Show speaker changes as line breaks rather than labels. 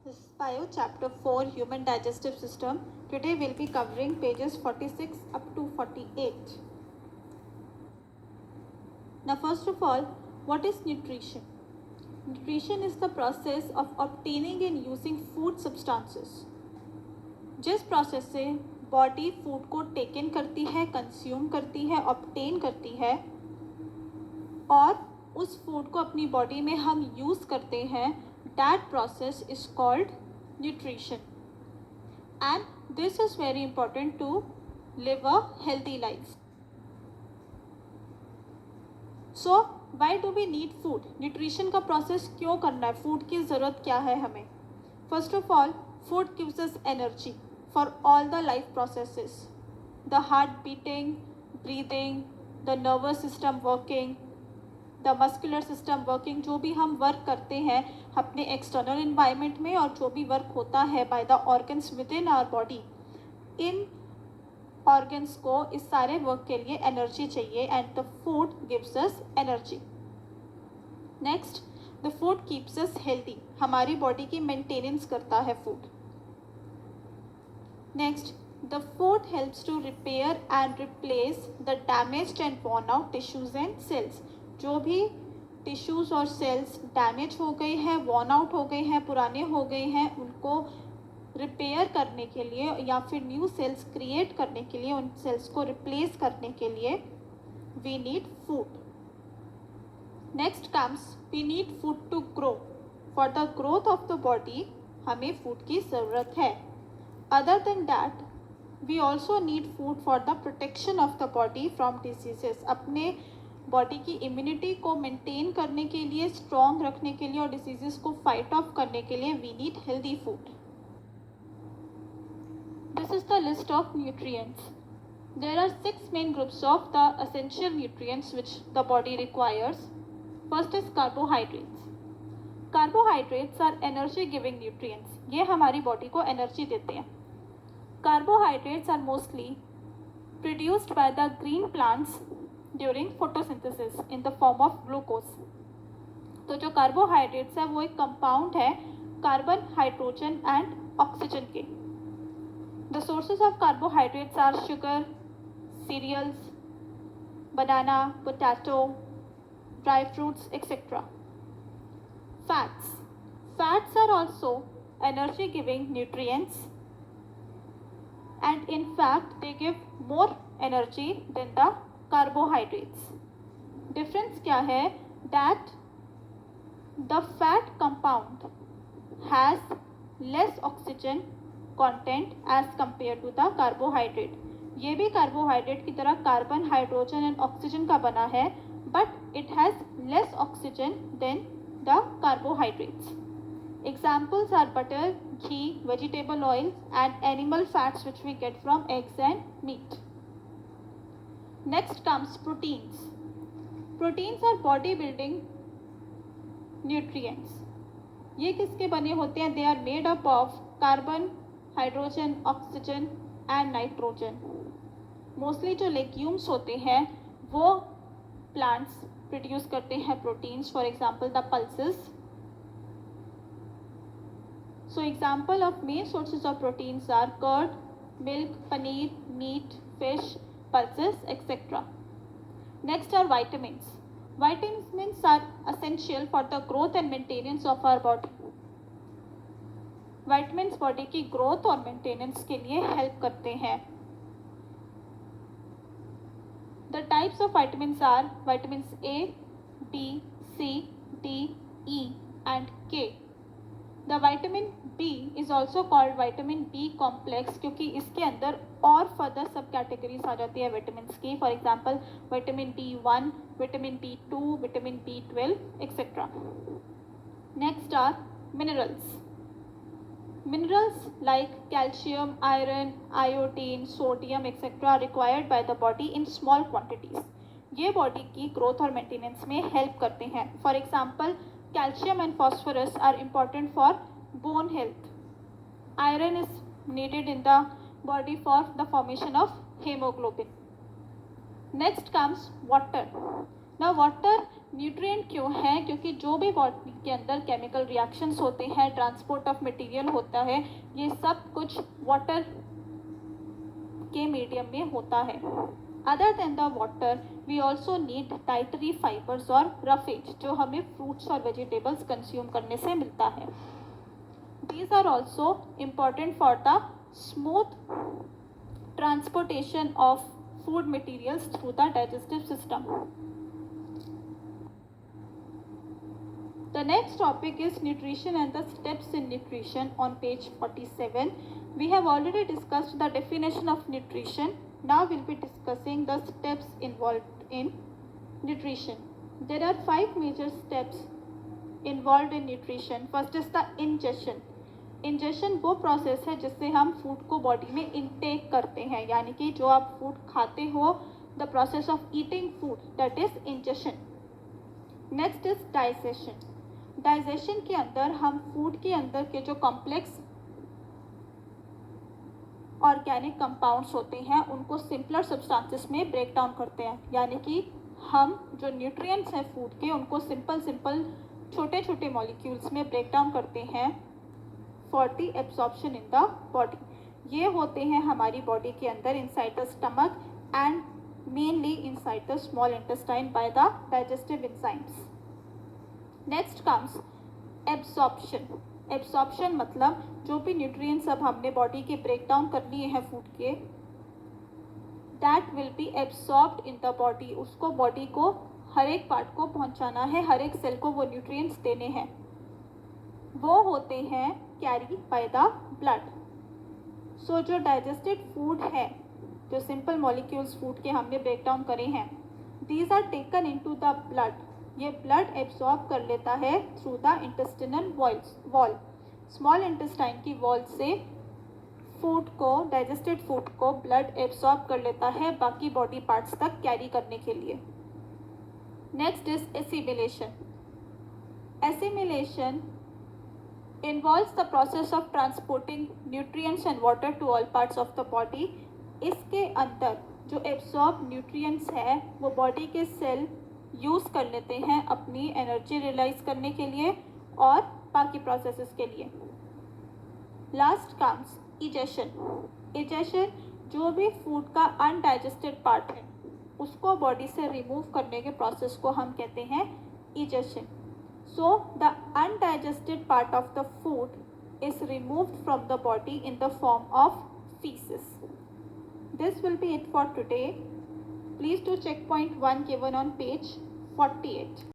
This is Bio Chapter 4 Human Digestive System. Today we'll be covering pages 46 up to 48. Now first of all, what is nutrition? Nutrition is the process of obtaining and using food substances. जिस process से body food को take इन करती है, consume करती है, obtain करती है और उस फूड को अपनी बॉडी में हम यूज़ करते हैं, that process is called nutrition. And this is very important to live a healthy life. So why do we need food? Nutrition का process क्यों करना है? Food की ज़रूरत क्या है हमें? First of all, food gives us energy for all the life processes. The heart beating, breathing, the nervous system working, the muscular system working, जो भी हम वर्क करते हैं अपने एक्सटर्नल इन्वायरमेंट में और जो भी वर्क होता है by the organs within our body, इन ऑर्गन्स को इस सारे वर्क के लिए एनर्जी चाहिए and the food gives us energy. Next, the food keeps us healthy. हमारी बॉडी की मेंटेनेंस करता है food. Next, the food helps to repair and replace the damaged and worn out tissues and cells. जो भी tissues और cells damage हो गए हैं, वॉर्न आउट हो गए हैं, पुराने हो गए हैं, उनको रिपेयर करने के लिए या फिर न्यू सेल्स क्रिएट करने के लिए, उन सेल्स को रिप्लेस करने के लिए we need food. Next comes, we need food to grow. For the growth of the body हमें फूड की ज़रूरत है. Other than that we also need food for the protection of the body from diseases. अपने body की immunity को maintain करने के लिए, स्ट्रॉन्ग रखने के लिए और डिसीजेस को फाइट ऑफ करने के लिए we need healthy food. This is the list of nutrients. There are 6 main groups of the essential nutrients which the body requires. First is carbohydrates. Carbohydrates are energy giving nutrients. ये हमारी body को energy देते हैं. Carbohydrates are mostly produced by the green plants during photosynthesis in the form of glucose. तो जो carbohydrates है वो एक कंपाउंड है कार्बन, हाइड्रोजन एंड ऑक्सीजन के. The sources of carbohydrates are sugar, cereals, banana, potato, dry fruits etcetera. Fats. Fats are also energy giving nutrients and in fact they give more energy than the carbohydrates. Difference क्या है? That the fat compound has less oxygen content as compared to the carbohydrate. ये भी carbohydrate की तरह carbon, hydrogen and oxygen का बना है, but it has less oxygen than the carbohydrates. Examples are butter, ghee, vegetable oil and animal fats which we get from eggs and meat. Next comes proteins. Proteins are body building nutrients. ये किसके बने होते हैं? They are made up of carbon, hydrogen, oxygen and nitrogen. Mostly जो legumes होते हैं वो plants produce करते हैं proteins. For example, the pulses. So example of main sources of proteins are curd, milk, paneer, meat, fish, pulses, etc. Next are vitamins. Vitamins are essential for the growth and maintenance of our body. Vitamins body की growth और maintenance के लिए help करते हैं. The types of vitamins are vitamins A, B, C, D, E and K. The vitamin B is also called vitamin B complex क्योंकि इसके अंदर और फर्दर सब कैटेगरीज आ जाती है विटामिन्स की. For example vitamin B1, vitamin B2, vitamin B12 etcetera. Next are minerals. Minerals like calcium, iron, iodine, sodium etcetera are required by the body in small quantities. ये body की growth और maintenance में help करते हैं. For example calcium and phosphorus are important for bone health. Iron is needed in the body for the formation of hemoglobin. Next comes water. Now water nutrient क्यों है? क्योंकि जो भी बॉडी के अंदर केमिकल रिएक्शंस होते हैं, ट्रांसपोर्ट ऑफ मटेरियल होता है, ये सब कुछ वाटर के मीडियम में होता है. Other than the water we also need dietary fibres और रफेज, जो हमें फ्रूट्स और वेजिटेबल्स कंज्यूम करने से मिलता है. These are also important for the smooth transportation of food materials through the digestive system. The next topic is nutrition and the steps in nutrition on page 47. We have already discussed the definition of nutrition. Now we'll be discussing the steps involved in nutrition. There are 5 major steps involved in nutrition. First is the ingestion. Ingestion वो process है जिससे हम food को body में intake करते हैं, यानी कि जो आप फूड खाते हो, the process of eating food, that is ingestion. Next is digestion. Digestion के अंदर हम फूड के अंदर के जो कॉम्प्लेक्स ऑर्गेनिक कंपाउंड्स होते हैं उनको सिंपलर सब्सटेंसेस में ब्रेक डाउन करते हैं, यानी कि हम जो न्यूट्रिएंट्स हैं फूड के उनको सिंपल छोटे छोटे मॉलिक्यूल्स में ब्रेक डाउन करते हैं for the absorption in the body. ये होते हैं हमारी बॉडी के अंदर inside the stomach and mainly inside the small intestine by the digestive enzymes. Next comes absorption. Absorption मतलब जो भी न्यूट्रिएंट्स अब हमने बॉडी के ब्रेक डाउन कर लिए हैं फूड के, that will be absorbed in the body. उसको बॉडी को हर एक पार्ट को पहुंचाना है, हर एक सेल को वो न्यूट्रिएंट्स देने हैं. वो होते हैं कैरी बाय द ब्लड. सो जो डाइजेस्टेड फूड है, जो सिंपल मॉलिक्यूल्स फूड के हमने ब्रेक डाउन करे हैं, these are taken into the blood. ये ब्लड एब्सॉर्ब कर लेता है through the intestinal wall. Small intestine की वॉल से फूड को, डाइजेस्टेड फूड को ब्लड एब्सॉर्ब कर लेता है बाकी बॉडी पार्ट्स तक कैरी करने के लिए. Next is assimilation. Assimilation involves the process of transporting nutrients and water to all parts of the body. इसके अंदर जो एब्सॉर्ब न्यूट्रिएंट्स है वो बॉडी के सेल यूज़ कर लेते हैं अपनी एनर्जी रियलाइज करने के लिए और बाकी प्रोसेसेस के लिए. Last comes egestion. इजेशन जो भी फूड का अनडाइजेस्टेड पार्ट है उसको बॉडी से रिमूव करने के प्रोसेस को हम कहते हैं egestion. So the undigested part of the food is removed from the body in the form of feces. This will be it for today. Please do check point 1 given on page 48.